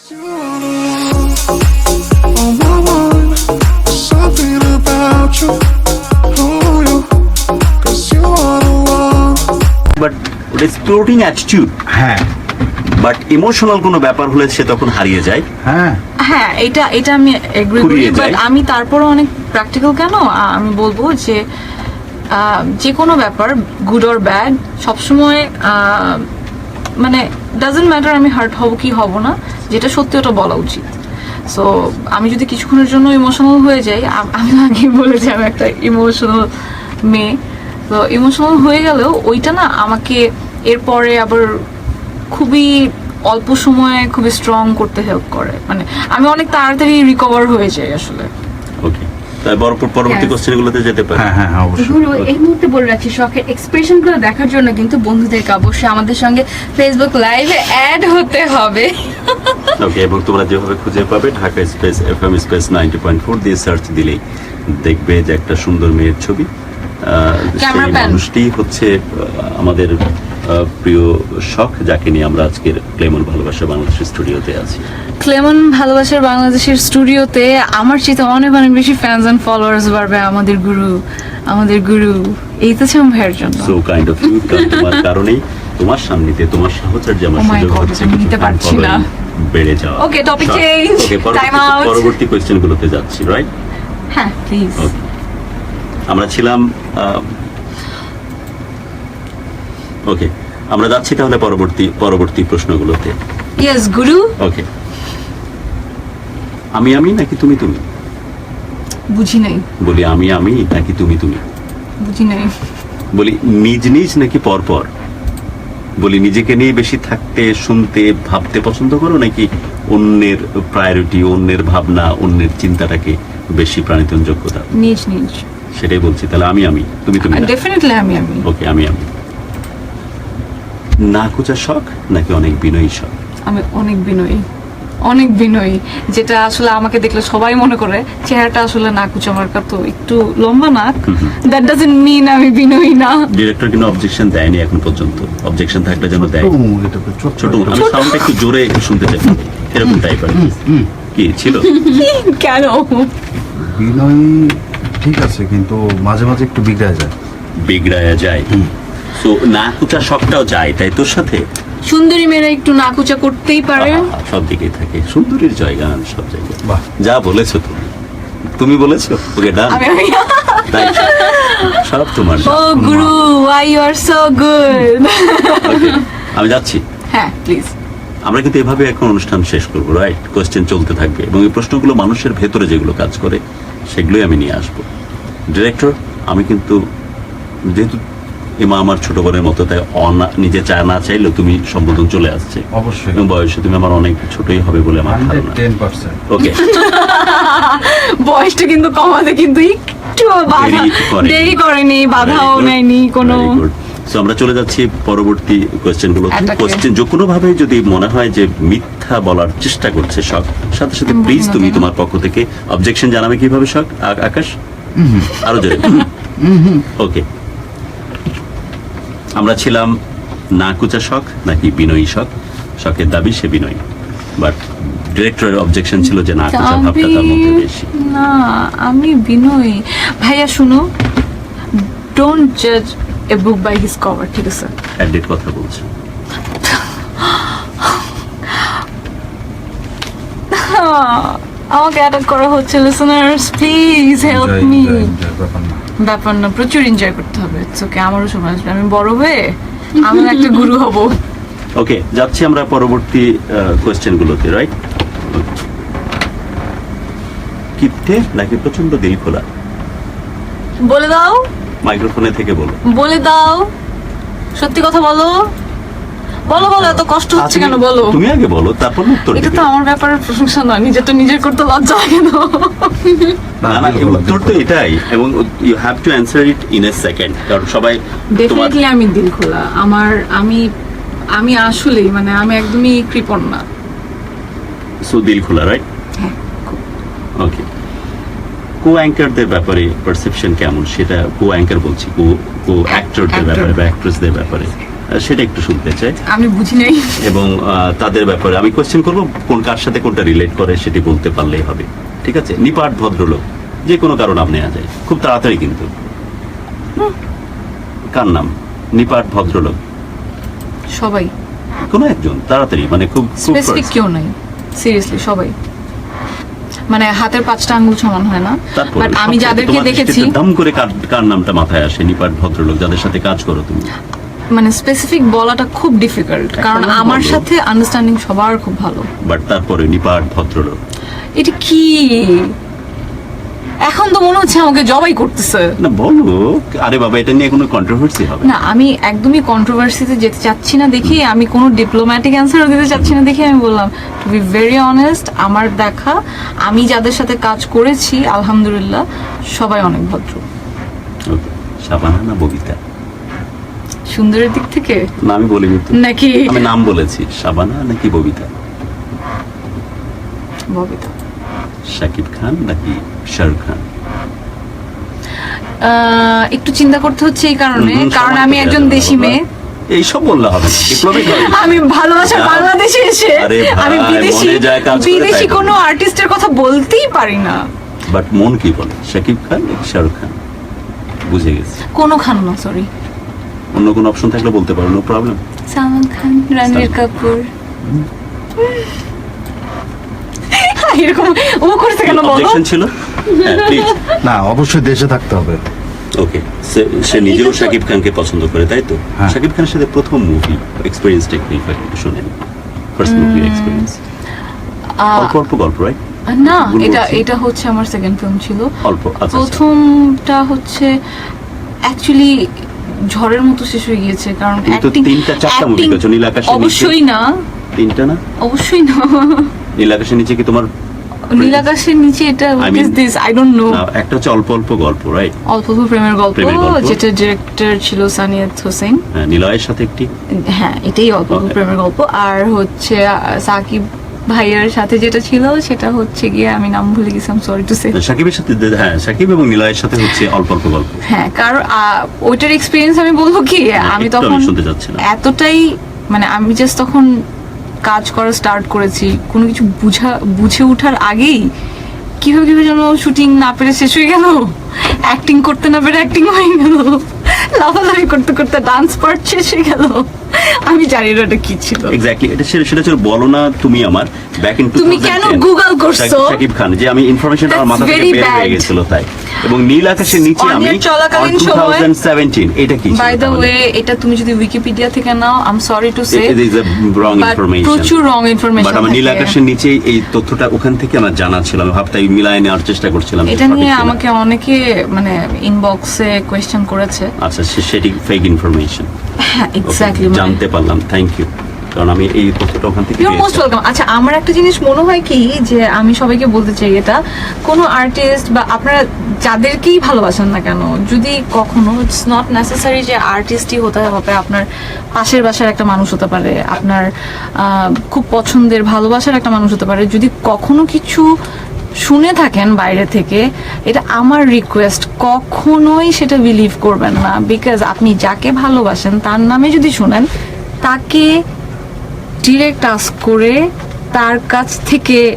But ওটা floating attitude, হ্যাঁ but emotional কোনো ব্যাপার হলে সে তখন হারিয়ে যায়। হ্যাঁ হ্যাঁ, এটা আমি এগ্রি করি, ফুরিয়ে বাট যায়। আমি তারপরও অনেক প্র্যাকটিক্যাল কেন আমি বলবো যে যে কোনো ব্যাপার গুড অর ব্যাড সবসময় মানে ডাজন্ট ম্যাটার আমি হার্ট হব কি হব না, যেটা সত্যি ওটা বলা উচিত। সো আমি যদি কিছুক্ষণের জন্য ইমোশনাল হয়ে যাই, আমি আগে বলেছি আমি একটা ইমোশনাল মেয়ে, তো ইমোশনাল হয়ে গেলেও ওইটা না আমাকে এরপরে আবার খুবই অল্প সময়ে খুবই স্ট্রং করতে হেল্প করে, মানে আমি অনেক তাড়াতাড়ি রিকভার হয়ে যাই আসলে। ওকে, তাই পরবর্তী Yes. কোশ্চেনগুলোতে যেতে পারি। হ্যাঁ হ্যাঁ অবশ্যই। গুরু, এই মুহূর্তে বলে রাখছি, শখের এক্সপ্রেশন গুলো দেখার জন্য কিন্তু বন্ধুদেরকে অবশ্যই আমাদের সঙ্গে ফেসবুক লাইভে অ্যাড হতে হবে। ওকে, এবং তোমরা যেভাবে খুঁজে পাবে ঢাকা স্পেস FM স্পেস 90.4 দিয়ে সার্চ দিলেই দেখবে যে একটা সুন্দর মেয়ের ছবি। সেই Cameraman. মানুষটি হচ্ছে আমাদের প্রিয় শখ, যাকে নিয়ে আমরা আজকের ক্লেমন ভালোবাসা বাংলাদেশ স্টুডিওতে আছি। ক্লেমন ভালোবাসার বাংলাদেশের স্টুডিওতে আমার চেয়ে অনেক অনেক বেশি ফ্যান্স এন্ড ফলোয়ার্স বাড়বে আমাদের গুরু এই তো ছিলাম ভাইয়ের জন্য। সো কাইন্ড অফ ইউ, তোমার কারণেই, তোমার সামনেতে তোমার সাহচর্য আমার Oh my সুযোগ God, হচ্ছে আমি কিছু নিতে পারছি না। বেড়ে যাওয়া। Okay, topic Sure. change. Okay, Time out. পরবর্তী কোয়েশ্চেনগুলোতে যাচ্ছি, রাইট? হ্যাঁ প্লিজ। ওকে, আমরা ছিলাম ওকে, আমরা যাচ্ছি তাহলে পরবর্তী প্রশ্নগুলোতে। ইয়েস গুরু। ওকে, আমি নাকি তুমি? বুঝি নাই বলি আমি নাকি তুমি? বুঝি নাই বলি নিজ নাকি পর? বলি নিজেকে নিয়ে বেশি থাকতে, শুনতে, ভাবতে পছন্দ করো, নাকি অন্যের প্রায়োরিটি, অন্যের ভাবনা, অন্যের চিন্তাটাকে বেশি প্রাণিতন যোগ্যতা? নিজ সেটাই বলছি, তাহলে আমি তুমি না। ডেফিনেটলি আমি ওকে, আমি না কুচা শখ নাকি অনেক বিনয়ী শখ? আমি অনেক বিনয়ী, যেটা আসলে আমাকে দেখলে সবাই মনে করে চেহারাটা আসলে নাক উঁচু, আমার তো একটু লম্বা নাক, দ্যাট ডাজন্ট মিন আমি বিনয়ী না। ডিরেক্টর কিন্তু অবজেকশন দেয়নি এখন পর্যন্ত, অবজেকশন থাকলে যেন দেয়। ছোট, আমি সাউন্ডটা একটু জোরে শুনতে চাই, এরকম টাইপের কি ছিল? কেন? বিনয় ঠিক আছে, কিন্তু মাঝে মাঝে একটু বিগড়ায়া যায়। সো না কুচা শখটাও যায় তাই তোর সাথে? সুন্দরী মেয়েরা একটু নাক উঁচা করতেই পারে। সব দিকেই থাকে সুন্দরীর জয়গান, সব জায়গায়। বাহ। যা বলেছো তুমি বলেছো, ওকে ডান। আমি তাই সব তোমার। ও গুরু, why you are so good. Okay, আমি যাচ্ছি। হ্যাঁ প্লিজ। আমরা কিন্তু এভাবে এখন অনুষ্ঠান শেষ করবো, রাইট? কোয়েশ্চেন চলতে থাকবে এবং এই প্রশ্নগুলো মানুষের ভেতরে যেগুলো কাজ করে সেগুলোই আমি নিয়ে আসবো। ডিরেক্টর, আমি কিন্তু যেহেতু এমা আমার ছোট বোনের মতো, তাই নিজে না চাইলেও তুমি সম্বোধন চলে আসছে। অবশ্যই। এবং বয়সে তুমি আমার অনেক ছোটই হবে বলে আমার ধারণা। 110%। ওকে, বয়সটা কিন্তু কমাতে কিন্তু একটু দেরি করেনি, বাধাও নেয়নি কোনো। সো আমরা চলে যাচ্ছি পরবর্তী কোয়েশ্চেনগুলো। Attack-এ। কোয়েশ্চেন যে কোনো ভাবে যদি মনে হয় যে মিথ্যা বলার চেষ্টা করছে শখ, সাথে সাথে প্লিজ তুমি তোমার পক্ষ থেকে অবজেকশন জানাবে। কিভাবে শখ? আকাশ আরো জোরে। ওকে, আমরা ছিলাম না কুচা শখ নাকি বিনয়ী শখ? শখের দাবি সে বিনয়ী, বাট ডিরেক্টরের অবজেকশন ছিল যে না কুচা ভাবটা তার মধ্যে বেশি। না, আমি বিনয়ী। ভাইয়া শুনো, ডোন্ট জাজ এ বুক বাই হিজ কভার, ঠিক আছে? অ্যাডেট কথা বলছে। আমাকে অ্যাটাক করা হচ্ছে। Listeners please help me. ব্যাপার না, প্রচুর এনজয় করতে হবে। ইটস ওকে, আমারও সময় আসবে, আমি বড় হয়ে আমি একটা গুরু হব। ওকে, যাচ্ছি আমরা পরবর্তী কোয়েশ্চেনগুলোতে, রাইট? কিপটে নাকি প্রচন্ড দিল খোলা? বলে দাও, মাইক্রোফোনে থেকে বলো। বলে দাও, সত্যি কথা বলো, বলো, এত কষ্ট হচ্ছে কেন বলো? তুমি আগে বলো, তারপর উত্তর এটা দিবে। তো আমার ব্যাপারের প্রশংসা নয়, নিজের করতে লজ্জা লাগে না। না, উত্তর তো এটাই, এবং you have to answer it in a second, কারণ সবাই তোমার। ডেফিনেটলি আমি দিল খোলা। আমি আসলেই মানে আমি একদমই কৃপণ না। সো দিল খোলা, রাইট? হ্যাঁ। ওকে, কো অ্যাঙ্কারদের ব্যাপারে পারসেপশন কেমন, সেটা কো অ্যাঙ্কার বলছি, কো অ্যাক্টরদের ব্যাপারে বা অ্যাক্ট্রেসদের ব্যাপারে সেটা একটু শুনতে চাই। আমি বুঝি নাই। এবং তাদের ব্যাপারে আমি কোয়েশ্চেন করবো, কোন কার সাথে কোনটা রিলেট করে সেটি বলতে পারলেই হবে, ঠিক আছে? নিপাট ভদ্রলোক, যে কোনো কারো নাম নেওয়া যায়, খুব তাড়াতাড়ি কিন্তু। কার নাম? নিপাট ভদ্রলোক, সবাই, কোনো একজন, তাড়াতাড়ি, মানে খুব স্পেসিফিক কেউ নাই, সিরিয়াসলি সবাই, মানে হাতের 5টা আঙ্গুল সমান হয় না। তারপরে বাট আমি সবচেয়ে যাদেরকে তোমার দেখেছি, দৃষ্টিতে দাম করে কার নামটা মাথায় আসে? নিপাট ভদ্রলোক যাদের সাথে কাজ করো তুমি। মানে স্পেসিফিক বলাটা খুব ডিফিকাল্ট, কারণ একটা নাম আমার বলো। সাথে আন্ডারস্ট্যান্ডিং সবার খুব ভালো। বাট তারপরে নিপাট ভদ্রলোক, এটা কি এখন তো মনে হচ্ছে আমাকে জবাই করতেছে। না বলো, আরে বাবা এটা নিয়ে কোনো কন্ট্রোভার্সি হবে না। না, আমি একদমই কন্ট্রোভার্সিতে যেতে চাচ্ছি না দেখি, আমি কোনো ডিপ্লোম্যাটিক অ্যান্সারও দিতে চাচ্ছি না দেখি আমি বললাম, টু বি ভেরি অনেস্ট, আমার দেখা, আমি যাদের সাথে কাজ করেছি আলহামদুলিল্লাহ সবাই অনেক ভদ্র। ওকে, শাবানা না ববিতা? সুন্দরের দিক থেকে না আমি বলিনি তো, নাকি আমি নাম বলেছি। শাবানা নাকি ববিতা? ববিতা। শাকিব খান নাকি শাহরুখ খান? একটু চিন্তা করতে হচ্ছে এই কারণে, কারণ আমি একজন দেশি মেয়ে। এইসব বললে হবে না, ডিপ্লোমেট হবে। আমি ভালোবাসা যা- বাংলাদেশে এসে আরে ভাই, আমি বিদেশি মনে যায় কাজ করে বিদেশি তাই কোনো আর্টিস্টের কথা বলতেই পারি না। বাট মন কি বলে? শাকিব খান নাকি শাহরুখ খান? বুঝে গেছি। কোনো খান না, সরি, অন্য কোনো অপশন থাকলে বলতে পারো, নো প্রবলেম। সালমান খান, রণবীর কাপুর। এরকম ও করতে কেন বলো? অবজেকশন ছিল? হ্যাঁ, প্লিজ। না, অবশ্যই দেশে থাকতে হবে। ওকে, সে নিজেও শাকিব খানকে পছন্দ করে, তাই তো? হ্যাঁ। শাকিব খানের সাথে প্রথম মুভি এক্সপেরিয়েন্স টেকনিক একটু শুনেন, ফার্স্ট মুভি এক্সপেরিয়েন্স। অল্প অল্প গল্প, রাইট? না, গুলো এটা হচ্ছে- এটা হচ্ছে আমার সেকেন্ড ফিল্ম ছিল। অল্প, আচ্ছা। প্রথমটা হচ্ছে অ্যাকচুয়ালি ঝড়ের মতো শেষ হয়ে গিয়েছে, কারণ তুমি তো 3টা-4টা মুভি acting- করেছো, নীল আকাশের নিচে। অবশ্যই না, 3টা না? অবশ্যই না। নীল আকাশের নিচে কি তোমার? নীল আকাশের নিচে এটা I mean- is this, I don't know. না, একটা হচ্ছে অল্প অল্প গল্প, রাইট? অল্প অল্প প্রেমের গল্প, প্রেমের গল্প। যেটা ডিরেক্টর ছিল সানিয়াত হোসেন। হ্যাঁ, নিলয়ের সাথে একটি। হ্যাঁ, এটাই অল্প অল্প Okay. প্রেমের গল্প। আর হচ্ছে সাকিব ভাইয়ার সাথে যেটা ছিল সেটা হচ্ছে গিয়ে, আমি নাম ভুলে গেছিলাম, সরি টু সে। সাকিবের সাথে, হ্যাঁ, সাকিব এবং নিলয়ের সাথে হচ্ছে অল্প অল্প গল্প। হ্যাঁ, কারণ ওইটার এক্সপিরিয়েন্স আমি বলবো কি, আমি একটু তখন শুনতে চাচ্ছিলাম। এতটাই, মানে আমি জাস্ট তখন কাজ করা স্টার্ট করেছি, কোনো কিছু বুঝে ওঠার আগেই কিভাবে যেন শুটিং না পেরে শেষ হয়ে গেল, অ্যাক্টিং করতে না পেরে অ্যাক্টিং হয়ে গেল, লাফালাফি করতে করতে ডান্স পার্ট শেষ হয়ে গেল। আমি জানি না এটা কি ছিল। এক্স্যাক্টলি, সেটা ছিল বলো না তুমি আমার ব্যাক ইন তুমি কেন Google করছো? শাকিব খান, যে আমি ইনফরমেশন আমার মাথা That's থেকে very বের হয়ে bad. গেছিল তাই। এবং নীল আকাশের নিচে আমি অনিয়র চলাকালীন সময়- 2017, এটা কি ছিল? বাই দ্য ওয়ে, এটা তুমি যদি উইকিপিডিয়া থেকে নাও, I am sorry to say, It is a wrong information. প্রচুর রং ইনফরমেশন। বাট আমার নীল আকাশের নিচে এই তথ্যটা ওখান থেকে আমার জানা ছিল, আমি ভাবতাম মিলায় নেওয়ার চেষ্টা করছিলাম। যে এটা সঠিক নিয়ে কিনা। আমাকে অনেকে মানে ইনবক্সে কোয়েশ্চেন করেছে। আচ্ছা, সেটি ফেক ইনফরমেশন। হ্যাঁ, এক্স্যাক্টলি, জানতে পারলাম, থ্যাংক ইউ, কারণ আমি এই তথ্যটা ওখান থেকে ইউর মোস্ট পেয়েছি। ওয়েলকাম। আচ্ছা, আমার একটা জিনিস মনে হয় কি, যে আমি সবাইকে বলতে চাই, এটা কোনো আর্টিস্ট বা আপনারা যাদেরকেই ভালোবাসেন না কেন, যদি কখনো, ইটস নট নেসেসারি যে আর্টিস্টই হতে হবে, আপনার পাশের বাসার একটা মানুষ হতে পারে, আপনার খুব পছন্দের ভালোবাসার একটা মানুষ হতে পারে, যদি কখনো কিছু শুনে থাকেন বাইরে থেকে, এটা আমার রিকোয়েস্ট, কখনোই সেটা বিলিভ করবেন না। বিকজ আপনি যাকে ভালোবাসেন তার নামে যদি শুনেন, তাকে ডিরেক্ট আস্ক করে তার কাছ থেকে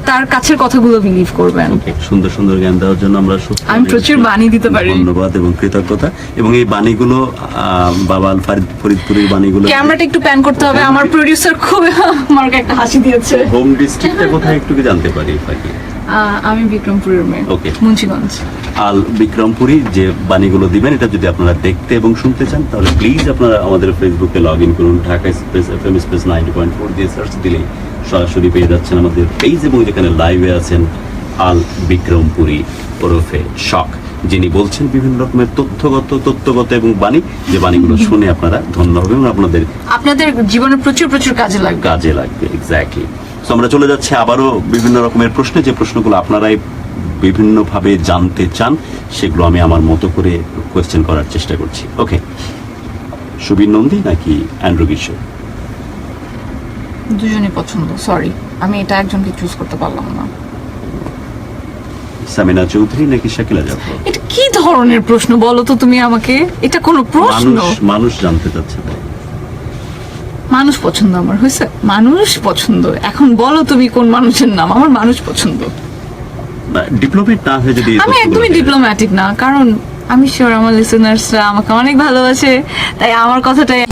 তার কাছের কথাগুলো বিলিভ করবেন। Okay, সুন্দর সুন্দর জ্ঞান দেওয়ার জন্য আমরা আমি প্রচুর বাণী দিতে পারি। ধন্যবাদ এবং কৃতজ্ঞতা। এবং এই বাণীগুলো বাবা আল ফরিদপুরের বাণীগুলো। ক্যামেরাটা একটু প্যান করতে হবে, আমার প্রোডিউসার খুব আমাকে একটা হাসি দিয়েছে। হোম ডিস্ট্রিক্টটা কোথায় একটু কি জানতে পারি ফাঁকি? আমি বিক্রমপুরের মেয়ে, Okay. মুন্সিগঞ্জ। আল বিক্রমপুরী যে বাণীগুলো দিবেন, এটা যদি আপনারা দেখতে এবং শুনতে চান তাহলে প্লিজ আপনারা আমাদের ফেসবুকে লগ ইন করুন, ঢাকা স্পেস FM স্পেস 90.4 দিয়ে সার্চ দিলে সরাসরি পেয়ে যাচ্ছেন আমাদের পেজ, এবং যেখানে লাইভে আছেন আল বিক্রমপুরী ওরফে শখ, যিনি বলছেন বিভিন্ন রকমের তথ্যগত এবং বাণী, যে বাণীগুলো শুনে আপনারা ধন্য হবেন এবং আপনাদের জীবনে প্রচুর প্রচুর কাজে লাগবে। কাজে লাগবে। এক্স্যাক্টলি। তো আমরা চলে যাচ্ছি আবারও বিভিন্ন রকমের প্রশ্নে, যে প্রশ্নগুলো আপনারাই বিভিন্নভাবে জানতে চান, সেগুলো আমি আমার মতো করে কোয়েশ্চেন করার চেষ্টা করছি। ওকে, সুবীর নন্দী নাকি অ্যান্ড্রু কিশোর? দুজনই পছন্দ, সরি, আমি এটা একজনকে চুজ করতে পারলাম না। সামিনা চৌধুরী নাকি শাকিলা জাফর? এটা কি ধরনের প্রশ্ন বলো তো তুমি আমাকে? এটা কোনো প্রশ্ন? মানুষ জানতে চাচ্ছে তাই। মানুষ পছন্দ আমার, হয়েছে? মানুষ পছন্দ। এখন বলো তুমি কোন মানুষের নাম? আমার মানুষ পছন্দ। ডিপ্লোমেট না হয়ে যদি এই আমি একদমই প্রশ্নগুলো- ডিপ্লোম্যাটিক না, কারণ আমি শিওর আমার লিসেনার্সরা আমাকে অনেক ভালোবাসে, তাই আমার কথাটাই